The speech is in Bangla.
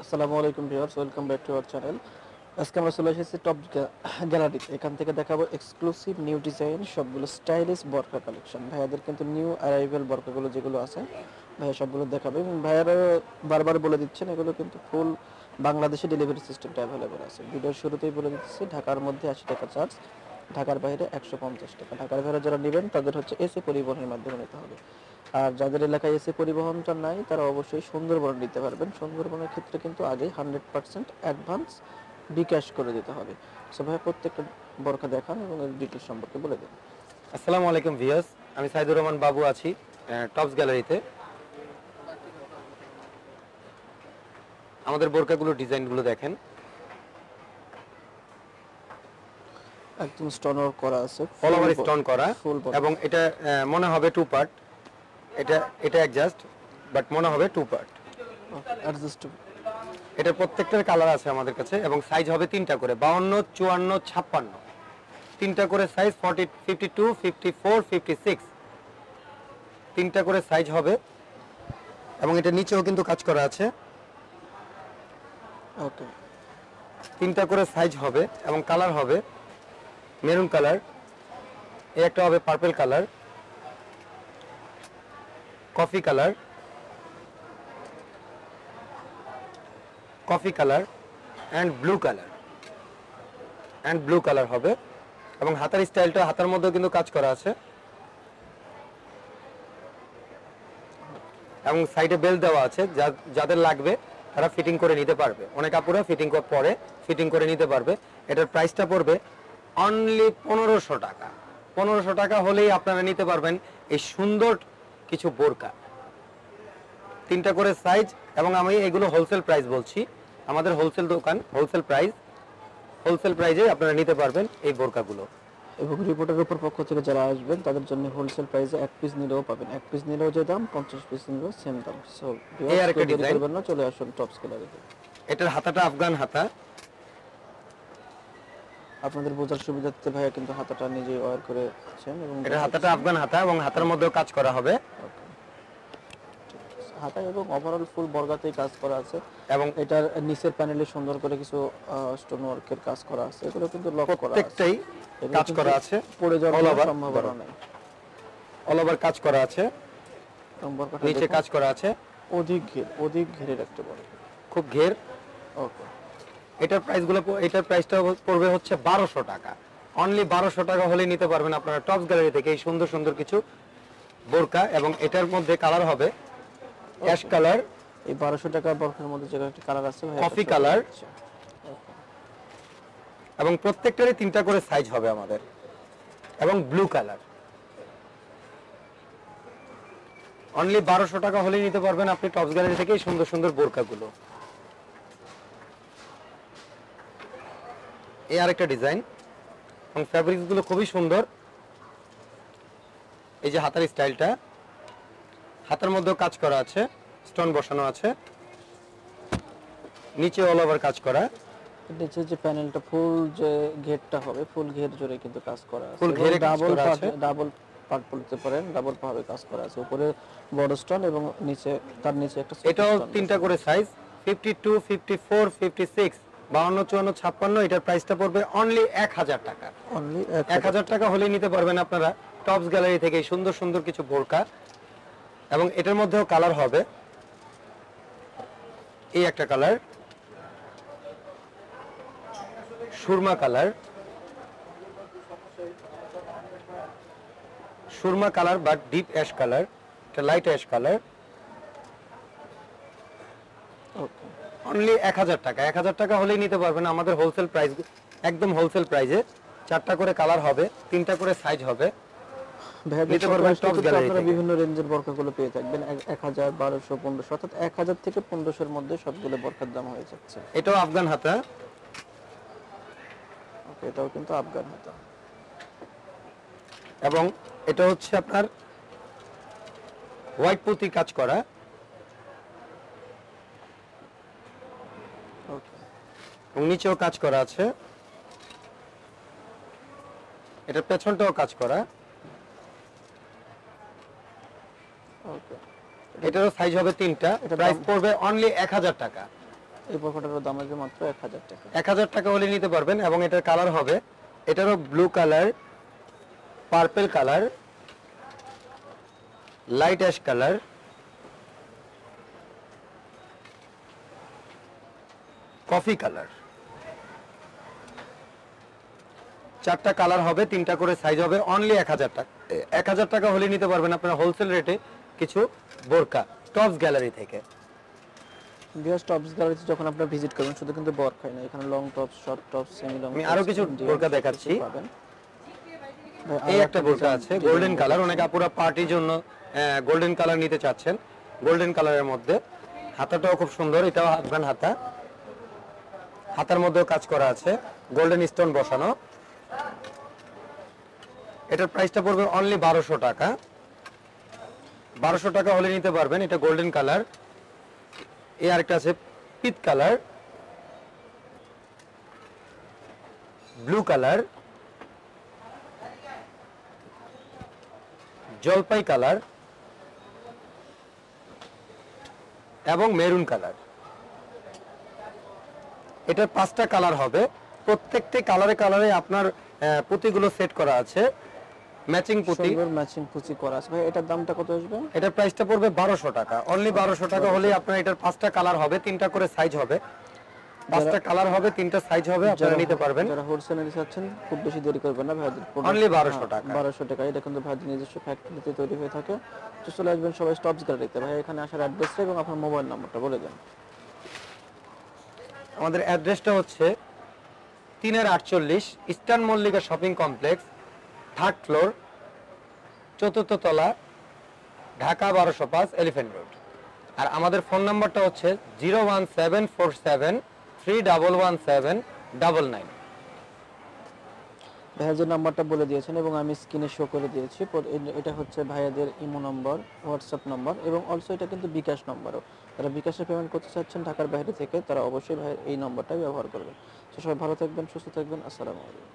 আসসালামু আলাইকুম viewers, welcome back to our channel. আজকে আমরা চলে এসেছি টপ গ্যালারিতে। এখান থেকে দেখাবো এক্সক্লুসিভ নিউ ডিজাইন সবগুলো স্টাইলিশ বোরকা কালেকশন। ভাইয়াদের কিন্তু নিউ অ্যারাইভেল বোরকাগুলো যেগুলো আছে ভাইয়া সবগুলো দেখাবে, এবং ভাইয়ারা বারবার বলে দিচ্ছেন এগুলো কিন্তু ফুল বাংলাদেশে ডেলিভারি সিস্টেমটা অ্যাভেলেবেল আছে। ভিডিওর শুরুতেই বলে দিচ্ছি, ঢাকার মধ্যে 80 টাকা চার্জ, ঢাকার বাইরে 150 টাকা। ঢাকার বাইরে যারা নেবেন তাদের হচ্ছে এসি পরিবহনের মাধ্যমে নিতে হবে। আর যাদের এলাকায় এসি পরিবহনটা নাই তারা অবশ্যই সুন্দরবন নিতে পারবেন। সুন্দরবনের ক্ষেত্রে কিন্তু আগে 100% অ্যাডভান্স বিকাশ করে দিতে হবে। সো ভাই প্রত্যেকটা বরকা দেখান এবং এর ডিটেলস সম্পর্কে বলে দিন। আসসালামু আলাইকুম ভিউয়ার্স, আমি সাইদুর রহমান বাবু আছি টপস গ্যালারিতে। আমাদের বোরকাগুলোর ডিজাইনগুলো দেখেন, একদম স্টোন ওয়ার্ক করা আছে, অল ওভার স্টোন করা, ফুল এবং এটা মনে হবে টু পার্ট। এটা এটা অ্যাডজাস্ট, বাট মনে হবে টু পার্ট। অ্যাডজাস্টেবল। এটার প্রত্যেকটার কালার আছে আমাদের কাছে, এবং সাইজ হবে তিনটা করে, 52, 54, 56। তিনটা করে সাইজ, 40, 52, 54, 56, তিনটা করে সাইজ হবে। এবং এটা নিচেও কিন্তু কাজ করা আছে, ওকে। তিনটা করে সাইজ হবে এবং কালার হবে মেরুন কালার, এই একটা হবে purple colour, coffee colour, coffee colour and blue colour হবে। এবং হাতার স্টাইলটা, হাতার মধ্যেও কিন্তু কাজ করা আছে, এবং সাইডে বেল্ট দেওয়া আছে। যাদের লাগবে তারা ফিটিং করে নিতে পারবে। অনেক আপুরা ফিটিং করে নিতে পারবে। এটার প্রাইসটা পড়বে অনলি 1500 টাকা। 1500 টাকা হলেই আপনারা নিতে পারবেন এই সুন্দর কিছু বোরকা। তিনটা করে সাইজ, এবং আমি এগুলো হোলসেল প্রাইস বলছি। আমাদের হোলসেল দোকান, হোলসেল প্রাইজে আপনারা নিতে পারবেন এই বোরকাগুলো। এবং রিপোর্টের উপর পক্ষ থেকে যারা আসবেন তাদের জন্য হোলসেল প্রাইসে এক পিস নিলেও পাবেন। এক পিস নিলেও যে দাম, 50 পিস নিলেও সেম দাম। সো এই আরেকটা ডিজাইন, করবেন না, চলে আসুন টপস গ্যালারিতে। এটার হাতাটা আফগান হাতা। আপনাদের বোঝার সুবিধার্থে ভাইয়া কিন্তু হাতাটা নিজে ওয়্যার করেছেন, এবং এটার হাতাটা আফগান হাতা, এবং হাতার মধ্যেও কাজ করা হবে। হাতা এবং ওভারঅল ফুল বর্গাতেই কাজ করা আছে, এবং এটার নিচের প্যানেলে সুন্দর করে কিছু স্টোন ওয়ার্কের কাজ করা আছে। এগুলো কিন্তু লক করা আছে, প্রত্যেকটাই কাজ করা আছে, পড়ে যাওয়ার সম্ভাবনা নেই। অল ওভার কাজ করা আছে, এবং বর্গাটা নিচে কাজ করা আছে, অধিক ঘেরের একটা বড়, খুব ঘের। ওকে। এটার প্রাইসটা পড়বে হচ্ছে 1200 টাকা। অনলি 1200 টাকা হলেই নিতে পারবেন আপনারা টপস গ্যালারি থেকে এই সুন্দর সুন্দর কিছু বোরকা। এবং এটার মধ্যে কালার হবে অ্যাশ কালার, এই 1200 টাকার বর্গের মধ্যে যে একটা কালার আছে ভাই, কফি কালার, এবং প্রত্যেকটারই তিনটা করে সাইজ হবে আমাদের, এবং ব্লু কালার। অনলি 1200 টাকা হলেই নিতে পারবেন আপনি টপস গ্যালারি থেকে এই সুন্দর সুন্দর বোরকাগুলো। এই আরেকটা ডিজাইন, এবং ফ্যাব্রিক্স গুলো খুবই সুন্দর। এই যে হাতার স্টাইলটা, হাতার মধ্যেও কাজ করা আছে, স্টোন বসানো আছে, নিচে অল ওভার কাজ করা। নিচে যে প্যানেলটা ফুল যে ঘেরটা হবে, ফুল ঘের জুড়ে কিন্তু কাজ করা আছে। ফুল ঘেরে ডাবল পার্ট বলতে পারেন, ডাবল ভাবে কাজ করা আছে। উপরে বড় স্টোন এবং নিচে, তার নিচে একটা এটাও তিনটা করে সাইজ, 52, 54, 56, 52, 54, 56। এটার প্রাইসটা পড়বে অনলি 1000 টাকা। অনলি 1000 টাকা হলেই নিতে পারবেন আপনারা টপস গ্যালারি থেকে এই সুন্দর সুন্দর কিছু বোরকা। এবং এটার মধ্যেও কালার হবে, এই একটা কালার, সুরমা কালার, বা ডিপ অ্যাশ কালার, এটা লাইট অ্যাশ কালার। অনলি 1000 টাকা। 1000 টাকা হলেই নিতে পারবেন আমাদের হোলসেল প্রাইস, একদম হোলসেল প্রাইসে। চারটা করে কালার হবে, তিনটা করে সাইজ হবে, নিতে পারবেন টপস গ্যালারি থেকে। বিভিন্ন রেঞ্জের বরকাগুলো পেয়ে থাকবেন 1000, 1200, 1500, অর্থাৎ 1000 থেকে 1500 এর মধ্যে সবগুলো বরকার দাম হয়ে যাচ্ছে। এটাও আফগান হাতা, ওকে, এটাও কিন্তু আফগান হাতা, এবং এটা হচ্ছে আপনার হোয়াইট পুঁতির কাজ করা। ওকে। এবং নিচেও কাজ করা আছে, এটা পেছনটাও কাজ করা। ওকে। এটারও সাইজ হবে তিনটা, প্রাইস পড়বে অনলি 1000 টাকা। এই বোরকাটার দাম আসবে মাত্র 1000 টাকা। 1000 টাকা হলে নিতে পারবেন এবং এটার কালার হবে, এটারও blue colour, purple colour, light ash colour, coffee colour, 4টা কালার হবে, 3টা করে সাইজ হবে, অনলি 1000 টাকা। 1000 টাকা হলে নিতে পারবেন আপনারা হোলসেল রেটে কিছু বোরকা টপস গ্যালারি থেকে। ভিউয়ার্স, টপস গ্যালারিতে যখন আপনারা ভিজিট করবেন শুধু কিন্তু বোরকাই না, এখানে long tops, short tops, semi long, আমি আরো কিছু বোরকা দেখাচ্ছি। এই একটা বোরকা আছে গোল্ডেন কালার, অনেক আপুরা পার্টির জন্য গোল্ডেন কালার নিতে চাচ্ছেন, গোল্ডেন কালারের মধ্যে। হাতাটাও খুব সুন্দর, এটাও আফগান হাতা, হাতার মধ্যেও কাজ করা আছে, গোল্ডেন স্টোন বসানো। এটার প্রাইসটা পড়বে অনলি 1200 টাকা। 1200 টাকা হলে নিতে পারবেন। এটা গোল্ডেন কালার। এই আরেকটা আছে পিট কালার, ব্লু কালার, জলপাই কালার এবং মেরুন কালার। এটার 5টা কালার হবে, প্রত্যেকটি কালারে কালারে আপনার পুঁতিগুলো সেট করা আছে, ম্যাচিং পুঁতি, সুন্দর ম্যাচিং পুঁতি করা আছে। ভাই এটার দামটা কত আসবে? এটার প্রাইসটা পড়বে 1200 টাকা, অনলি 1200 টাকা হলেই আপনার এটার 5টা কালার হবে, 3টা করে সাইজ হবে, 5টা কালার হবে, 3টা সাইজ হবে, আপনারা নিতে পারবেন। যারা হোলসেলে নিতে চাচ্ছেন খুব বেশি দেরি করবেন না ভাইদের, অনলি 1200 টাকা। 1200 টাকা। এটা কিন্তু ভাইদের নিজস্ব ফ্যাক্টরিতে তৈরি হয়ে থাকে। তো চলে আসবেন সবাই টপস গ্যালারিতে। ভাই এখানে আসার অ্যাড্রেসটা এবং আপনার মোবাইল নাম্বারটা বলে দেন। আমাদের অ্যাড্রেসটা হচ্ছে 3-48 eastern Mallika shopping complex, 3rd floor, 4th তলা, ঢাকা 1205, এলিফ্যান্ট রোড। আর আমাদের ফোন নাম্বারটা হচ্ছে 01747311799। ভাইয়ার যে নাম্বারটা বলে দিয়েছেন এবং আমি স্ক্রিনে শো করে দিয়েছি, এটা হচ্ছে ভাইয়াদের ইমো নম্বর, হোয়াটসঅ্যাপ নম্বর এবং অলসো এটা কিন্তু বিকাশ নম্বরও। যারা বিকাশে পেমেন্ট করতে চাচ্ছেন ঢাকার বাইরে থেকে, তারা অবশ্যই ভাইয়ের এই নম্বরটাই ব্যবহার করবেন। তো সবাই ভালো থাকবেন, সুস্থ থাকবেন। আসসালামু আলাইকুম।